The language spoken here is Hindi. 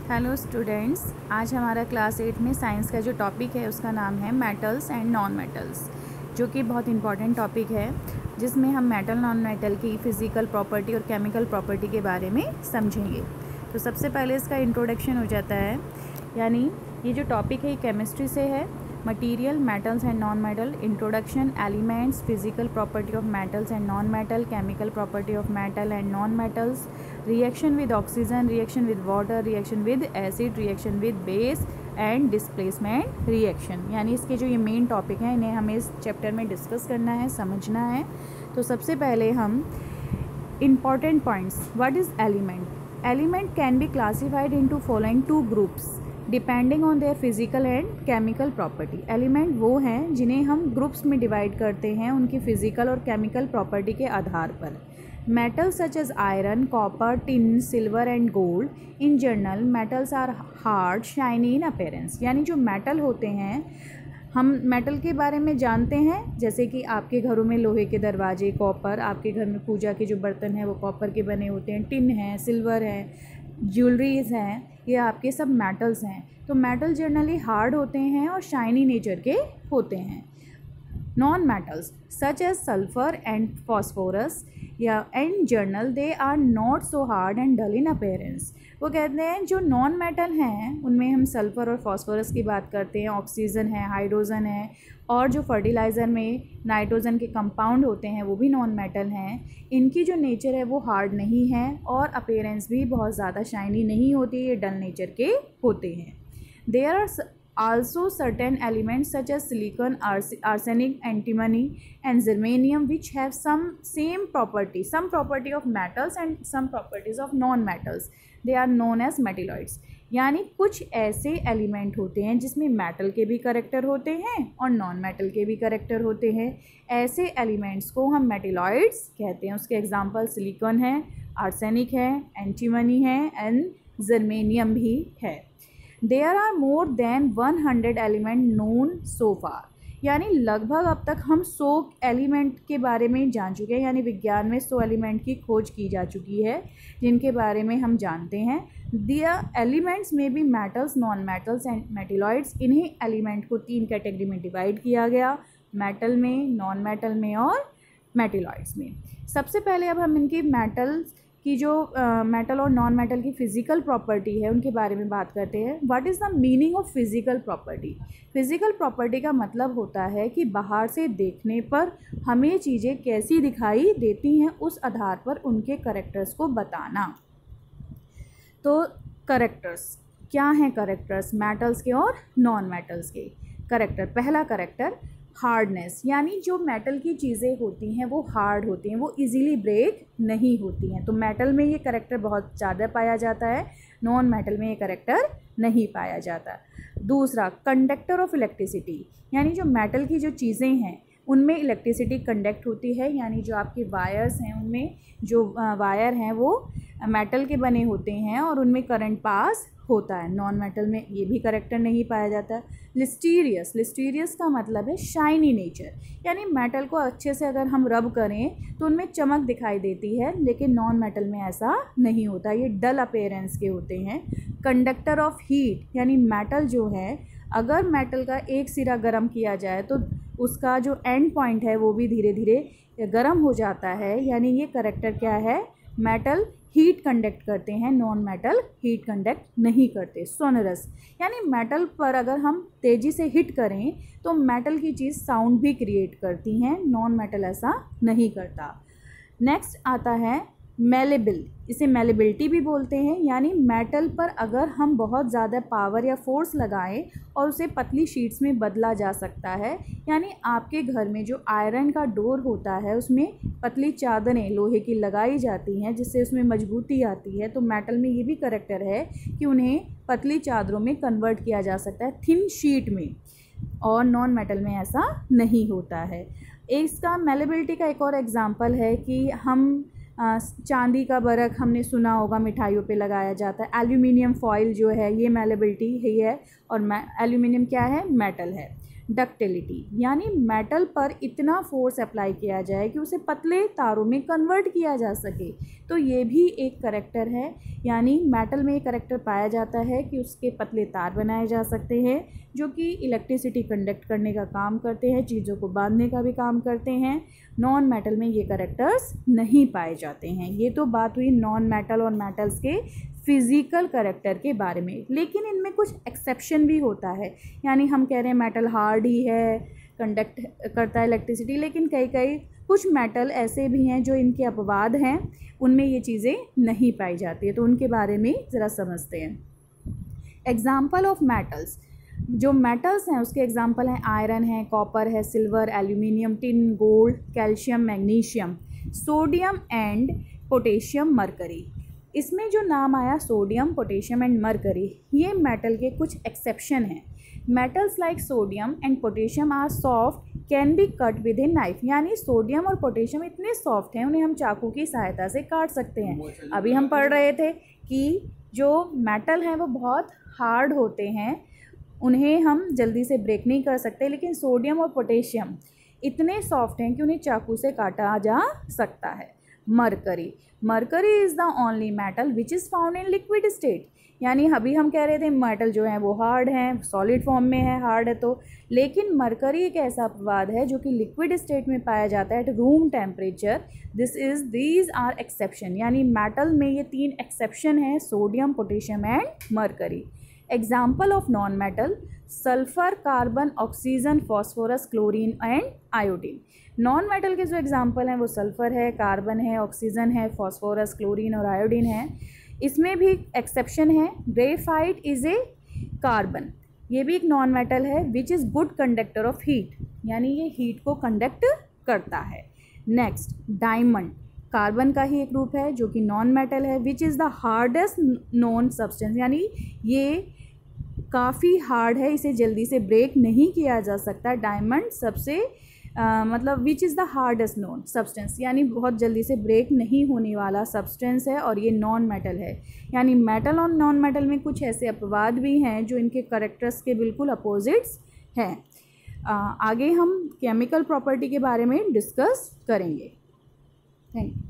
हेलो स्टूडेंट्स, आज हमारा क्लास 8 में साइंस का जो टॉपिक है उसका नाम है मेटल्स एंड नॉन मेटल्स, जो कि बहुत इंपॉर्टेंट टॉपिक है जिसमें हम मेटल नॉन मेटल की फ़िज़िकल प्रॉपर्टी और केमिकल प्रॉपर्टी के बारे में समझेंगे। तो सबसे पहले इसका इंट्रोडक्शन हो जाता है, यानी ये जो टॉपिक है ये केमिस्ट्री से है। Material, metals and non metal, introduction, elements, physical property of metals and non metal, chemical property of metal and non metals, reaction with oxygen, reaction with water, reaction with acid, reaction with base and displacement reaction. यानी इसके जो ये मेन टॉपिक हैं इन्हें हमें इस चैप्टर में डिस्कस करना है, समझना है। तो सबसे पहले हम important points, what is element. Element can be classified into following two groups depending on their physical and chemical property. Element वो हैं जिन्हें हम ग्रुप्स में डिवाइड करते हैं उनकी फिजिकल और केमिकल प्रॉपर्टी के आधार पर। Metals such as iron, copper, tin, silver and gold. In general, metals are hard, shiny in appearance. यानी जो मेटल होते हैं, हम मेटल के बारे में जानते हैं, जैसे कि आपके घरों में लोहे के दरवाजे, कॉपर, आपके घर में पूजा के जो बर्तन हैं वो कॉपर के बने होते हैं, टिन है, सिल्वर है, ज्वेलरीज हैं, ये आपके सब मेटल्स हैं। तो मेटल जनरली हार्ड होते हैं और शाइनी नेचर के होते हैं। Non metals such as sulphur and phosphorus या in general they are not so hard and dull in appearance. वो कहते हैं जो नॉन मेटल हैं उनमें हम सल्फ़र और फॉस्फोरस की बात करते हैं, ऑक्सीजन है, हाइड्रोजन है, और जो फर्टिलाइज़र में नाइट्रोजन के कंपाउंड होते हैं वो भी नॉन मेटल हैं। इनकी जो नेचर है वो हार्ड नहीं है और अपेयरेंस भी बहुत ज़्यादा शाइनी नहीं होती, ये डल नेचर के होते हैं। There are also certain elements such as silicon, arsenic, antimony and zirconium which have some property of metals and some properties of non-metals. They are known as metalloids. यानी कुछ ऐसे एलिमेंट होते हैं जिसमें मेटल के भी करेक्टर होते हैं और नॉन मेटल के भी करेक्टर होते हैं। ऐसे एलिमेंट्स को हम मेटलॉइड्स कहते हैं। उसके एग्जांपल सिलिकॉन है, आर्सेनिक है, एंटीमनी है एंड जर्मेनियम भी है। There are more than 100 element known so far. यानी लगभग अब तक हम 100 एलिमेंट के बारे में जान चुके हैं, यानी विज्ञान में 100 एलिमेंट की खोज की जा चुकी है जिनके बारे में हम जानते हैं। The एलिमेंट्स में भी metals, non metals and metalloids. इन्हीं एलिमेंट को 3 कैटेगरी में डिवाइड किया गया, मेटल में, नॉन मेटल में और मेटलॉइड्स में। सबसे पहले अब हम इनकी मेटल्स कि जो मेटल और नॉन मेटल की फ़िज़िकल प्रॉपर्टी है उनके बारे में बात करते हैं। What is the meaning of physical property. Physical property का मतलब होता है कि बाहर से देखने पर हमें चीज़ें कैसी दिखाई देती हैं उस आधार पर उनके करेक्टर्स को बताना। तो करेक्टर्स क्या हैं? करेक्टर्स मेटल्स के और नॉन मेटल्स के करेक्टर। पहला करेक्टर हार्डनेस, यानी जो मेटल की चीज़ें होती हैं वो हार्ड होती हैं, वो इजीली ब्रेक नहीं होती हैं। तो मेटल में ये करेक्टर बहुत ज़्यादा पाया जाता है, नॉन मेटल में ये करेक्टर नहीं पाया जाता। दूसरा, कंडक्टर ऑफ इलेक्ट्रिसिटी, यानी जो मेटल की जो चीज़ें हैं उनमें इलेक्ट्रिसिटी कंडक्ट होती है, यानी जो आपके वायर्स हैं उनमें जो वायर हैं वो मेटल के बने होते हैं और उनमें करंट पास होता है। नॉन मेटल में ये भी करेक्टर नहीं पाया जाता। लिस्टीरियस का मतलब है शाइनी नेचर, यानी मेटल को अच्छे से अगर हम रब करें तो उनमें चमक दिखाई देती है, लेकिन नॉन मेटल में ऐसा नहीं होता, ये डल अपीयरेंस के होते हैं। कंडक्टर ऑफ हीट, यानी मेटल जो है अगर मेटल का एक सिरा गर्म किया जाए तो उसका जो एंड पॉइंट है वो भी धीरे धीरे गर्म हो जाता है, यानी ये करेक्टर क्या है? मेटल हीट कंडक्ट करते हैं, नॉन मेटल हीट कंडक्ट नहीं करते। सोनरस, यानी मेटल पर अगर हम तेज़ी से हिट करें तो मेटल की चीज़ साउंड भी क्रिएट करती हैं, नॉन मेटल ऐसा नहीं करता। नेक्स्ट आता है मेलेबल, इसे मेलेबिलिटी भी बोलते हैं, यानी मेटल पर अगर हम बहुत ज़्यादा पावर या फोर्स लगाएं और उसे पतली शीट्स में बदला जा सकता है। यानी आपके घर में जो आयरन का डोर होता है उसमें पतली चादरें लोहे की लगाई जाती हैं जिससे उसमें मजबूती आती है। तो मेटल में ये भी करेक्टर है कि उन्हें पतली चादरों में कन्वर्ट किया जा सकता है, थिन शीट में, और नॉन मेटल में ऐसा नहीं होता है। इसका मेलेबिलिटी का एक और एग्जाम्पल है कि हम चांदी का बरक हमने सुना होगा मिठाइयों पे लगाया जाता है। एल्यूमिनियम फॉइल जो है ये मेलेबिलिटी ही है, और एल्यूमिनियम क्या है? मेटल है। डक्टिलिटी, यानी मेटल पर इतना फोर्स अप्लाई किया जाए कि उसे पतले तारों में कन्वर्ट किया जा सके, तो ये भी एक करैक्टर है। यानी मेटल में एक करैक्टर पाया जाता है कि उसके पतले तार बनाए जा सकते हैं जो कि इलेक्ट्रिसिटी कंडक्ट करने का काम करते हैं, चीज़ों को बांधने का भी काम करते हैं। नॉन मेटल में ये करैक्टर्स नहीं पाए जाते हैं। ये तो बात हुई नॉन मेटल और मेटल्स के फिज़िकल करैक्टर के बारे में, लेकिन इनमें कुछ एक्सेप्शन भी होता है। यानी हम कह रहे हैं मेटल हार्ड ही है, कंडक्ट करता है इलेक्ट्रिसिटी, लेकिन कई कुछ मेटल ऐसे भी हैं जो इनके अपवाद हैं, उनमें ये चीज़ें नहीं पाई जाती है, तो उनके बारे में ज़रा समझते हैं। एग्जाम्पल ऑफ मेटल्स, जो मेटल्स हैं उसके एग्जाम्पल हैं आयरन है, कॉपर है, silver, aluminium, tin, gold, calcium, magnesium, sodium and potassium, mercury. इसमें जो नाम आया सोडियम, पोटेशियम एंड मरकरी, ये मेटल के कुछ एक्सेप्शन हैं। Metals like sodium and potassium are soft, can be cut with a knife, यानी सोडियम और पोटेशियम इतने सॉफ्ट हैं उन्हें हम चाकू की सहायता से काट सकते हैं। अभी हम पढ़ रहे थे कि जो मेटल हैं वो बहुत हार्ड होते हैं, उन्हें हम जल्दी से ब्रेक नहीं कर सकते, लेकिन सोडियम और पोटेशियम इतने सॉफ्ट हैं कि उन्हें चाकू से काटा जा सकता है। Mercury, mercury is the only metal which is found in liquid state, यानी अभी हम कह रहे थे मेटल जो है वो हार्ड हैं, सॉलिड फॉर्म में है, हार्ड है तो, लेकिन मरकरी एक ऐसा अपवाद है जो कि लिक्विड स्टेट में पाया जाता है at room temperature. These are exception, यानी मेटल में ये 3 एक्सेप्शन हैं, sodium, potassium and mercury. Example of non metal, sulphur, carbon, oxygen, phosphorus, chlorine and iodine. Non metal के जो एग्जाम्पल हैं वो सल्फर है, कार्बन है, ऑक्सीजन है, फॉस्फोरस, क्लोरीन और आयोडीन है। इसमें भी एक्सेप्शन है, ग्रेफाइट इज़ ए कार्बन, ये भी एक नॉन मेटल है, which is good conductor of heat, यानी ये हीट को कंडक्ट करता है। नेक्स्ट, डायमंड कार्बन का ही एक रूप है जो कि नॉन मेटल है, which is the hardest known substance, यानी ये काफ़ी हार्ड है, इसे जल्दी से ब्रेक नहीं किया जा सकता। डायमंड सबसे मतलब which is the hardest known substance, यानी बहुत जल्दी से ब्रेक नहीं होने वाला सब्सटेंस है और ये नॉन मेटल है। यानी मेटल और नॉन मेटल में कुछ ऐसे अपवाद भी हैं जो इनके करैक्टर्स के बिल्कुल अपोजिट्स हैं। आगे हम केमिकल प्रॉपर्टी के बारे में डिस्कस करेंगे। Thank you.